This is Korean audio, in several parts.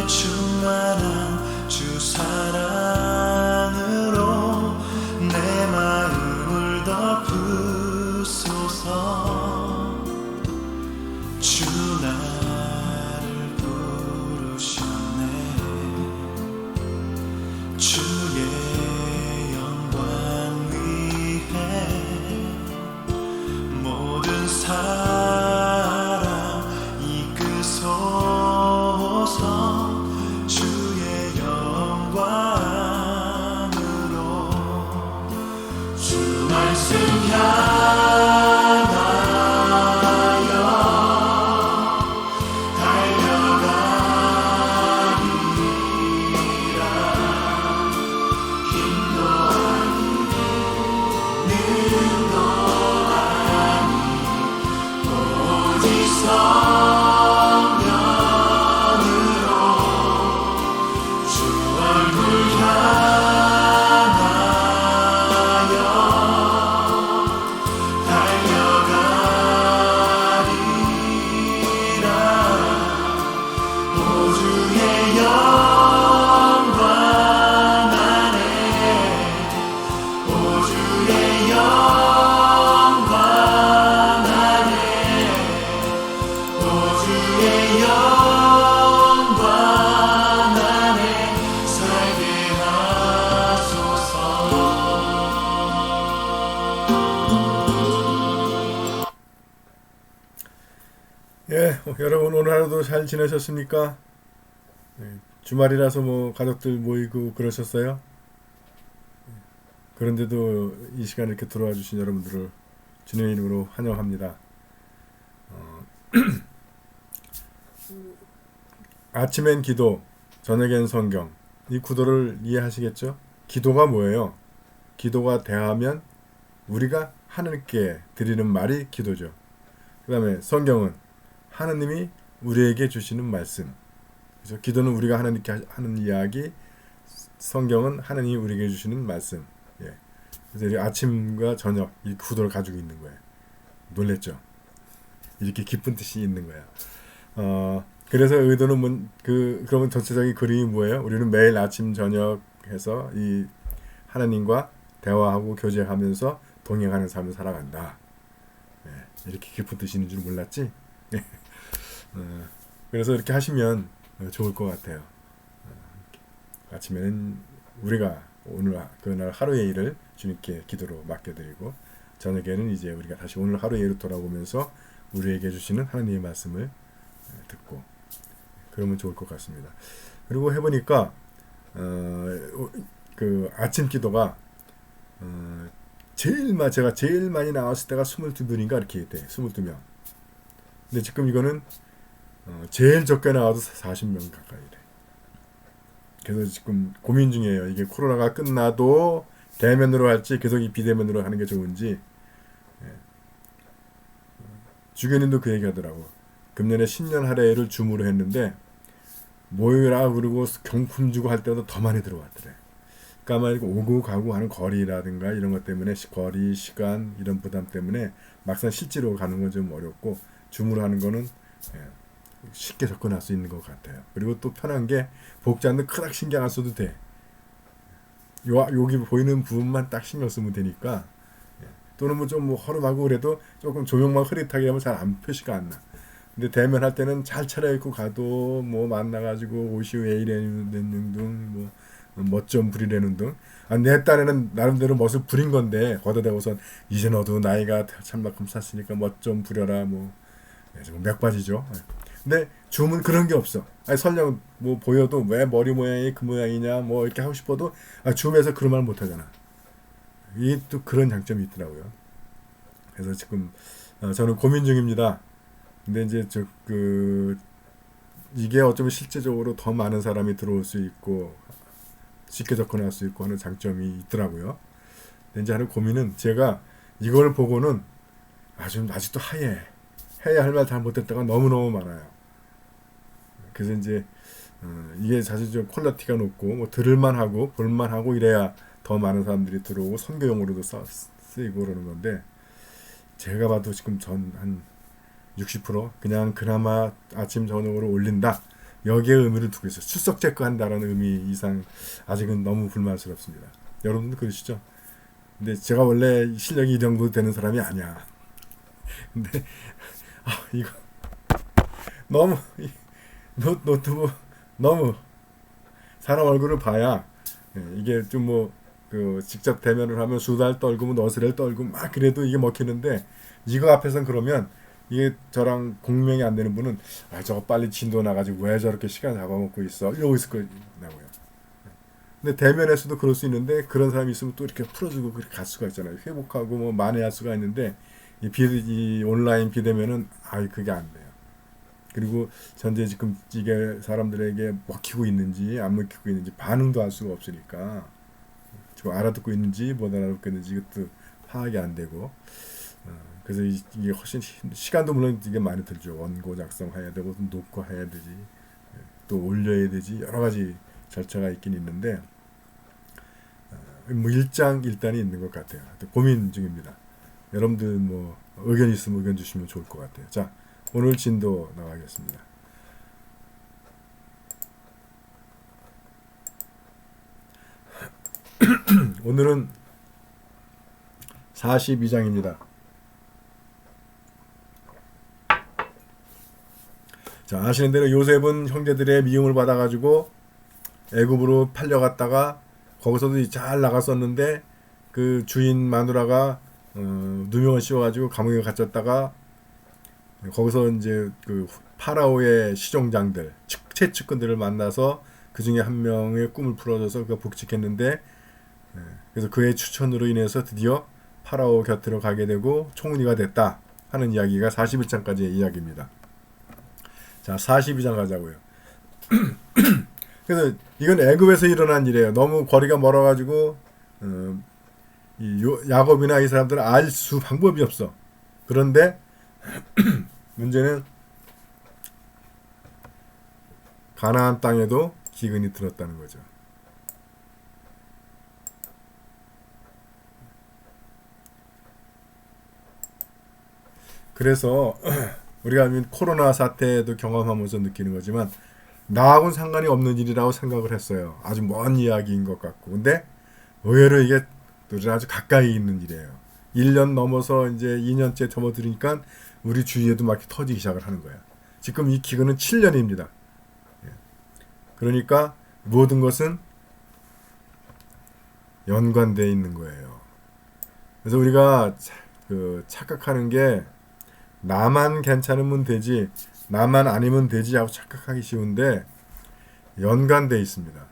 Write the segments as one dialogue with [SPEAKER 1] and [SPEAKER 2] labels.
[SPEAKER 1] 충만한 주 사랑으로 내 마음을 덮으소서. 주 나를 부르셨네. 주의 영광 위해 모든 사랑 이끄소서. 주의 영광으로 주 말씀 향하여
[SPEAKER 2] 여러분 오늘 하루도 잘 지내셨습니까? 주말이라서 뭐 가족들 모이고 그러셨어요? 그런데도 이 시간에 이렇게 들어와 주신 여러분들을 주님의 이름으로 환영합니다. 아침엔 기도, 저녁엔 성경. 이 구도를 이해하시겠죠? 기도가 뭐예요? 기도가 대하면 우리가 하나님께 드리는 말이 기도죠. 그 다음에 성경은 하나님이 우리에게 주시는 말씀. 그래서 기도는 우리가 하나님께 하는 이야기, 성경은 하나님이 우리에게 주시는 말씀. 예. 그래서 아침과 저녁 이 구도를 가지고 있는 거예요. 놀랬죠? 이렇게 깊은 뜻이 있는 거야. 그래서 의도는 그러면 전체적인 그림이 뭐예요? 우리는 매일 아침 저녁 해서 이 하나님과 대화하고 교제하면서 동행하는 삶을 살아간다. 예. 이렇게 깊은 뜻이 있는 줄 몰랐지? 그래서 이렇게 하시면 좋을 것 같아요. 아침에는 우리가 그날 하루의 일을 주님께 기도로 맡겨드리고, 저녁에는 이제 우리가 다시 오늘 하루의 일을 돌아보면서 우리에게 주시는 하나님의 말씀을 듣고 그러면 좋을 것 같습니다. 그리고 해보니까 그 아침 기도가 제가 제일 많이 나왔을 때가 22분인가 이렇게 돼. 22명. 근데 지금 이거는 제일 적게 나와도 40명 가까이 돼. 그래서 지금 고민 중이에요. 이게 코로나가 끝나도 대면으로 할지 계속 이 비대면으로 하는 게 좋은지. 주교님도 그 얘기 하더라고. 금년에 10년 할애를 줌으로 했는데 모여라 그러고 경품 주고 할 때보다 더 많이 들어왔더래. 그러니까 오고 가고 하는 거리라든가 이런 것 때문에 거리, 시간 이런 부담 때문에 막상 실제로 가는 건 좀 어렵고 줌으로 하는 거는 쉽게 접근할 수 있는 것 같아요. 그리고 또 편한 게 복지 않는 크게 신경 안 써도 돼. 여기 보이는 부분만 딱 신경 쓰면 되니까. 또는 뭐 좀 허름하고 그래도 조금 조명만 흐릿하게 하면 잘 안 표시가 안 나. 근데 대면 할 때는 잘 차려입고 가도 뭐 만나가지고 옷이 왜 이래는 등 뭐 멋 좀 부리려는 등. 내 딴에는 나름대로 멋을 부린 건데 거기다 대고선 이제 너도 나이가 참만큼 찼으니까 멋 좀 부려라 뭐 맥바지죠. 근데 줌은 그런 게 없어. 설령 뭐 보여도 왜 머리 모양이 그 모양이냐 뭐 이렇게 하고 싶어도 줌에서 그런 말 못 하잖아. 이게 또 그런 장점이 있더라고요. 그래서 지금 저는 고민 중입니다. 근데 이제 이게 어쩌면 실제적으로 더 많은 사람이 들어올 수 있고 쉽게 접근할 수 있고 하는 장점이 있더라고요. 근데 이제 하는 고민은 제가 이걸 보고는 아직도 해야 할 말 잘못했다가 너무너무 많아요. 그래서 이제 이게 사실 좀 퀄리티가 높고 뭐 들을만 하고 볼만 하고 이래야 더 많은 사람들이 들어오고 선교용으로도 쓰이고 그러는 건데, 제가 봐도 지금 한 60% 그냥 그나마 아침 저녁으로 올린다 여기에 의미를 두고 있어요. 출석 체크한다라는 의미 이상 아직은 너무 불만스럽습니다. 여러분도 그러시죠? 근데 제가 원래 실력이 이 정도 되는 사람이 아니야. 근데 이거 너무 노트북 너무 사람 얼굴을 봐야 이게 좀 뭐 그 직접 대면을 하면 수달 떨고 뭐 너스레를 떨고 막 그래도 이게 먹히는데 이거 앞에선 그러면 이게 저랑 공명이 안 되는 분은 저거 빨리 진도 나가지고 왜 저렇게 시간 잡아먹고 있어 이러고 있을 거라고요. 근데 대면에서도 그럴 수 있는데 그런 사람이 있으면 또 이렇게 풀어주고 그렇게 갈 수가 있잖아요. 회복하고 뭐 만회할 수가 있는데 이 온라인 비대면은 그게 안 돼요. 그리고 현재 지금 이게 사람들에게 먹히고 있는지 안 먹히고 있는지 반응도 할 수가 없으니까 지금 알아듣고 있는지 못 알아듣고 있는지 이것도 파악이 안 되고 그래서 이게 훨씬 시간도 물론 이게 많이 들죠. 원고 작성해야 되고 녹화해야 되지 또 올려야 되지 여러 가지 절차가 있긴 있는데 뭐 일단이 있는 것 같아요. 고민 중입니다. 여러분들 뭐 의견 있으면 의견 주시면 좋을 것 같아요. 자, 오늘 진도 나가겠습니다. 오늘은 42장입니다. 자, 아시는 대로 요셉은 형제들의 미움을 받아가지고 애굽으로 팔려갔다가 거기서도 잘 나갔었는데 그 주인 마누라가 누명을 씌워가지고 감옥에 갇혔다가 거기서 이제 그 파라오의 시종장들 최측근들을 만나서 그 중에 한 명의 꿈을 풀어줘서 그가 복직했는데 그래서 그의 추천으로 인해서 드디어 파라오 곁으로 가게 되고 총리가 됐다 하는 이야기가 41장까지의 이야기입니다. 자, 42장 가자고요. 그래서 이건 애굽에서 일어난 일이에요. 너무 거리가 멀어가지고 야곱이나 이 사람들은 알 수 방법이 없어. 그런데 문제는 가나안 땅에도 기근이 들었다는 거죠. 그래서 우리가 코로나 사태도 경험하면서 느끼는 거지만 나하고는 상관이 없는 일이라고 생각을 했어요. 아주 먼 이야기인 것 같고. 근데 의외로 이게 아주 가까이 있는 일이에요. 1년 넘어서 이제 2년째 접어들으니까 우리 주위에도 막 터지기 시작을 하는 거야. 지금 이 기간은 7년입니다. 그러니까 모든 것은 연관되어 있는 거예요. 그래서 우리가 착각하는 게 나만 괜찮으면 되지 나만 아니면 되지 하고 착각하기 쉬운데 연관되어 있습니다.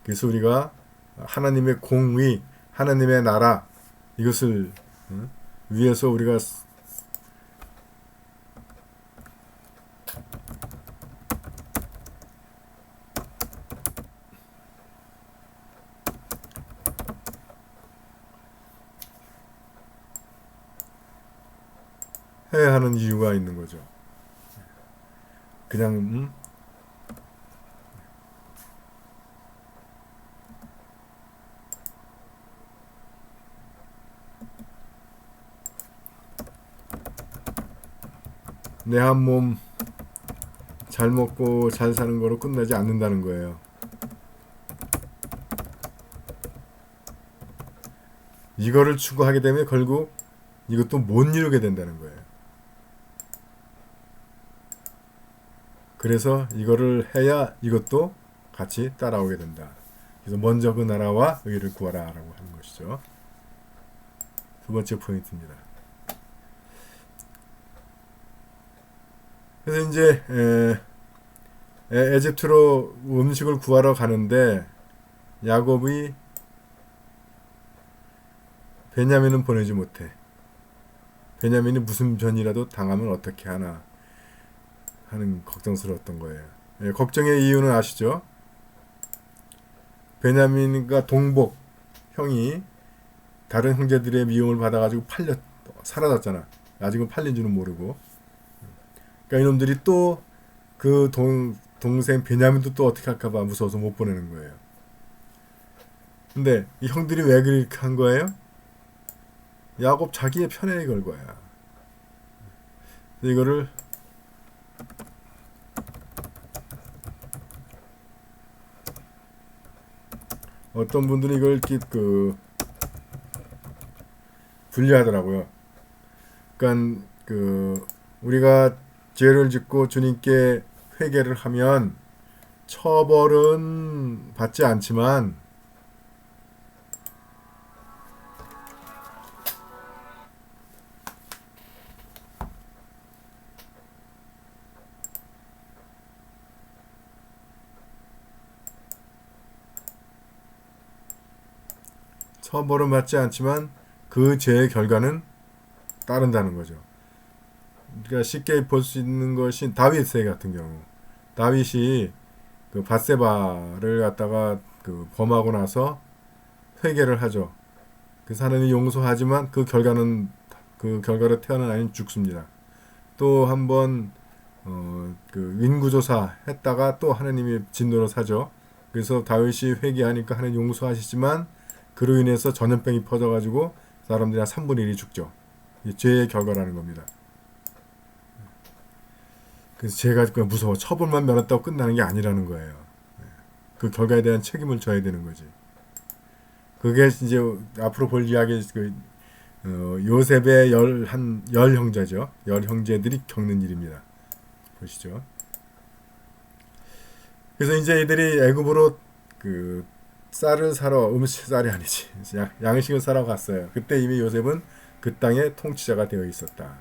[SPEAKER 2] 그래서 우리가 하나님의 공의, 하나님의 나라 이것을 위해서 우리가 해야 하는 이유가 있는 거죠. 그냥 내 한 몸 잘 먹고 잘 사는 거로 끝나지 않는다는 거예요. 이거를 추구하게 되면 결국 이것도 못 이루게 된다는 거예요. 그래서 이거를 해야 이것도 같이 따라오게 된다. 그래서 먼저 그 나라와 의를 구하라라고 하는 것이죠. 두 번째 포인트입니다. 그래서 이제 에집트로 음식을 구하러 가는데 야곱이 베냐민은 보내지 못해. 베냐민이 무슨 변이라도 당하면 어떻게 하나 하는 걱정스러웠던 거예요. 걱정의 이유는 아시죠? 베냐민과 동복 형이 다른 형제들의 미움을 받아가지고 사라졌잖아. 아직은 팔린지는 모르고. 그러니까 이놈들이 또 그 동생 베냐민도 또 어떻게 할까봐 무서워서 못 보내는 거예요. 근데 이 형들이 왜 그렇게 한 거예요? 야곱 자기의 편에 걸 거야. 이거를 어떤 분들은 이걸 이렇게 분리하더라고요. 그러니까 우리가 죄를 짓고 주님께 회개를 하면 처벌은 받지 않지만 그 죄의 결과는 따른다는 거죠. 그러니까 쉽게 볼 수 있는 것이 다윗의 같은 경우, 다윗이 그 밧세바를 갖다가 범하고 나서 회개를 하죠. 그래서 하나님이 용서하지만 그 결과로 태어난 아이는 죽습니다. 또 한번 인구조사 했다가 또 하나님이 진노를 사죠. 그래서 다윗이 회개하니까 하나님 용서하시지만 그로 인해서 전염병이 퍼져가지고 사람들이 한 3분의 1이 죽죠. 이 죄의 결과라는 겁니다. 그래서 죄가 무서워. 처벌만 면했다고 끝나는 게 아니라는 거예요. 그 결과에 대한 책임을 져야 되는 거지. 그게 이제 앞으로 볼 이야기 요셉의 열 형제죠. 열 형제들이 겪는 일입니다. 보시죠. 그래서 이제 이들이 애굽으로 쌀을 사러 쌀이 아니지 양식을 사러 갔어요. 그때 이미 요셉은 그 땅의 통치자가 되어 있었다.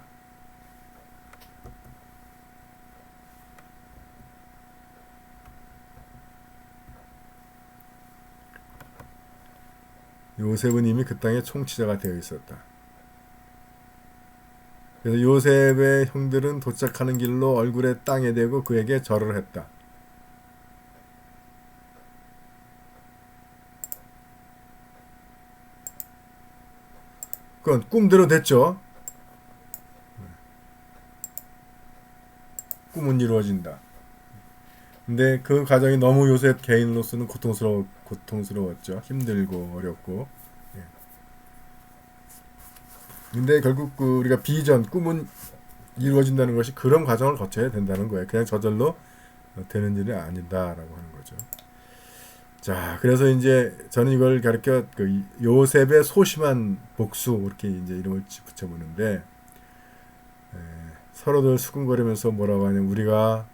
[SPEAKER 2] 요셉은 이미 그 땅의 통치자가 되어 있었다. 그래서 요셉의 형들은 도착하는 길로 얼굴에 땅에 대고 그에게 절을 했다. 그건 꿈대로 됐죠. 꿈은 이루어진다. 근데 그 과정이 너무 요셉 개인으로서는 고통스러웠죠. 힘들고 어렵고. 근데 결국 우리가 꿈은 이루어진다는 것이 그런 과정을 거쳐야 된다는 거예요. 그냥 저절로 되는 일이 아니다라고 하는 거죠. 자, 그래서 이제 저는 이걸 가르쳐 요셉의 소심한 복수 이렇게 이제 이름을 붙여보는데 서로들 수근거리면서 뭐라고 하냐면 우리가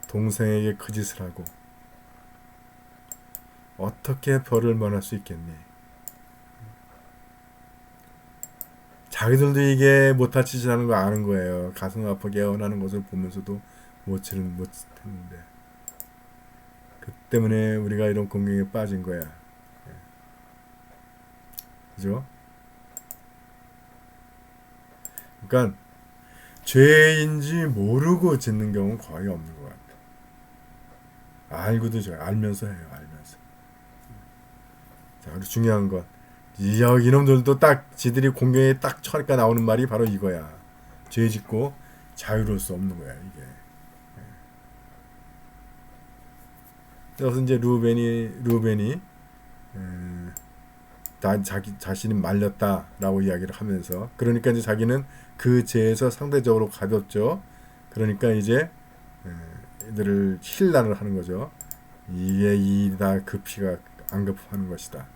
[SPEAKER 2] 동생에게 그 짓을 하고 어떻게 벌을 면할 수 있겠니? 자기들도 이게 못할 짓이라는 거 아는 거예요. 가슴 아프게 애원하는 것을 보면서도 못했는데 그 때문에 우리가 이런 공경에 빠진 거야. 그죠? 그러니까 죄인지 모르고 짓는 경우는 거의 없는 것 같아. 알면서 해요. 알면서. 자, 그리고 중요한 건 이놈들도 딱 지들이 공경에 딱 처니까 나오는 말이 바로 이거야. 죄 짓고 자유로울 수 없는 거야 이게. 그래서 이제 루벤이 자기 자신이 말렸다라고 이야기를 하면서 그러니까 이제 자기는 그 죄에서 상대적으로 가볍죠. 그러니까 이제 이들을 힐난을 하는 거죠. 이게 이다 그 피가 안 갚하는 것이다.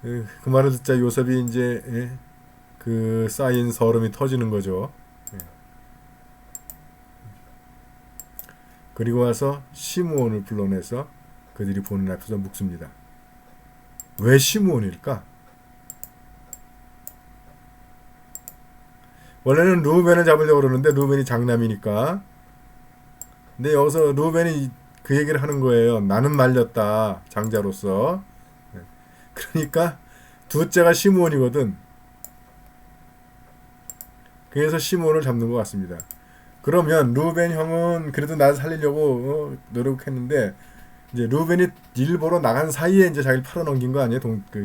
[SPEAKER 2] 그 말을 듣자 요셉이 이제 그 쌓인 서름이 터지는 거죠. 그리고 와서 시므온을 불러내서 그들이 보는 앞에서 묵습니다. 왜 시므온일까? 원래는 루벤을 잡으려고 그러는데 루벤이 장남이니까. 근데 여기서 루벤이 그 얘기를 하는 거예요. 나는 말렸다 장자로서. 그러니까 둘째가 시므온이거든. 그래서 시므온을 잡는 것 같습니다. 그러면 루벤 형은 그래도 나를 살리려고 노력했는데 이제 루벤이 일보러 나간 사이에 이제 자기를 팔아넘긴 거 아니에요?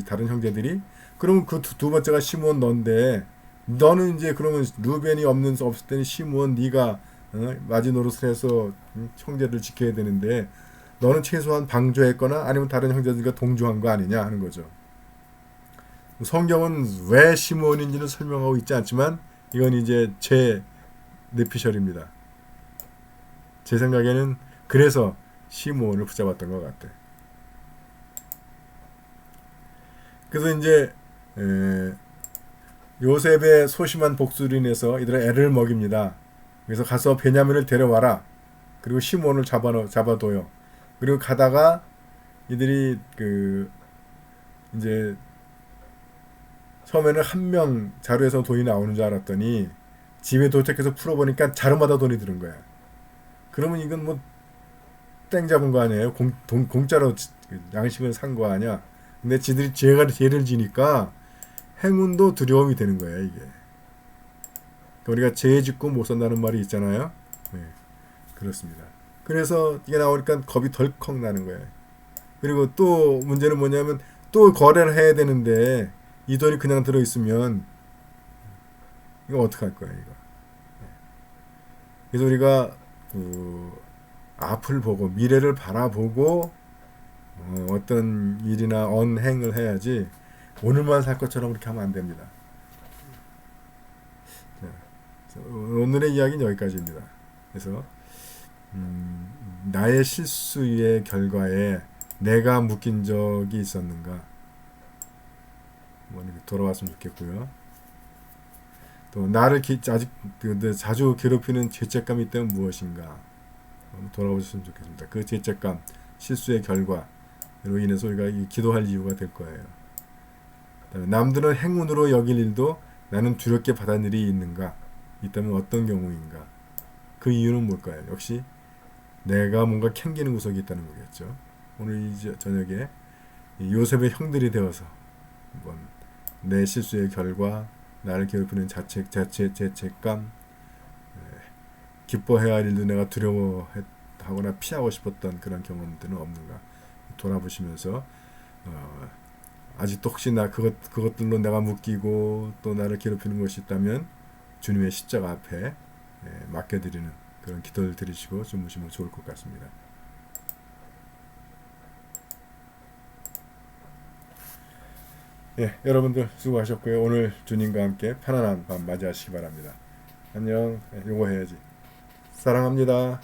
[SPEAKER 2] 다른 형제들이. 그러면 그 두 번째가 시므온 너인데 너는 이제 그러면 루벤이 없을 때는 시므온 네가 마지노릇을 해서 형제를 지켜야 되는데 너는 최소한 방조했거나 아니면 다른 형제들과 동조한 거 아니냐 하는 거죠. 성경은 왜 시므온인지는 설명하고 있지 않지만 이건 이제 제 뇌피셜입니다. 제 생각에는 그래서 시므온을 붙잡았던 것 같아. 그래서 이제 요셉의 소심한 복수로 인해서 이들은 애를 먹입니다. 그래서 가서 베냐민을 데려와라. 그리고 시므온을 잡아둬요. 그리고 가다가 이들이 이제 처음에는 한 명 자루에서 돈이 나오는 줄 알았더니 집에 도착해서 풀어보니까 자루마다 돈이 들은 거야. 그러면 이건 뭐 땡 잡은 거 아니에요? 공짜로 양식을 산 거 아니야? 근데 지들이 죄를 지니까 행운도 두려움이 되는 거야, 이게. 우리가 죄 짓고 못 산다는 말이 있잖아요. 네, 그렇습니다. 그래서 이게 나오니까 겁이 덜컥 나는 거예요. 그리고 또 문제는 뭐냐면 또 거래를 해야 되는데 이 돈이 그냥 들어있으면 이거 어떡할 거야, 이거. 그래서 우리가 앞을 보고 미래를 바라보고 어떤 일이나 언행을 해야지 오늘만 살 것처럼 그렇게 하면 안 됩니다. 자, 오늘의 이야기는 여기까지입니다. 그래서 나의 실수의 결과에 내가 묶인 적이 있었는가 돌아왔으면 좋겠고요. 또 나를 자주 괴롭히는 죄책감이 있다면 무엇인가 돌아보셨으면 좋겠습니다. 그 죄책감, 실수의 결과로 인해서 우리가 기도할 이유가 될 거예요. 남들은 행운으로 여길 일도 나는 두렵게 받은 일이 있는가? 있다면 어떤 경우인가? 그 이유는 뭘까요? 역시 내가 뭔가 캥기는 구석이 있다는 거겠죠. 오늘 저녁에 요셉의 형들이 되어서 한번 내 실수의 결과, 나를 괴롭히는 죄책감, 기뻐해야 할 일도 내가 두려워하거나 피하고 싶었던 그런 경험들은 없는가 돌아보시면서 아직도 혹시 그것들로 내가 묶이고 또 나를 괴롭히는 것이 있다면 주님의 십자가 앞에 맡겨드리는 그런 기도를 드리시고 주무시면 좋을 것 같습니다. 예, 여러분들 수고하셨고요. 오늘 주님과 함께 편안한 밤 맞이하시기 바랍니다. 안녕. 요거 해야지. 사랑합니다.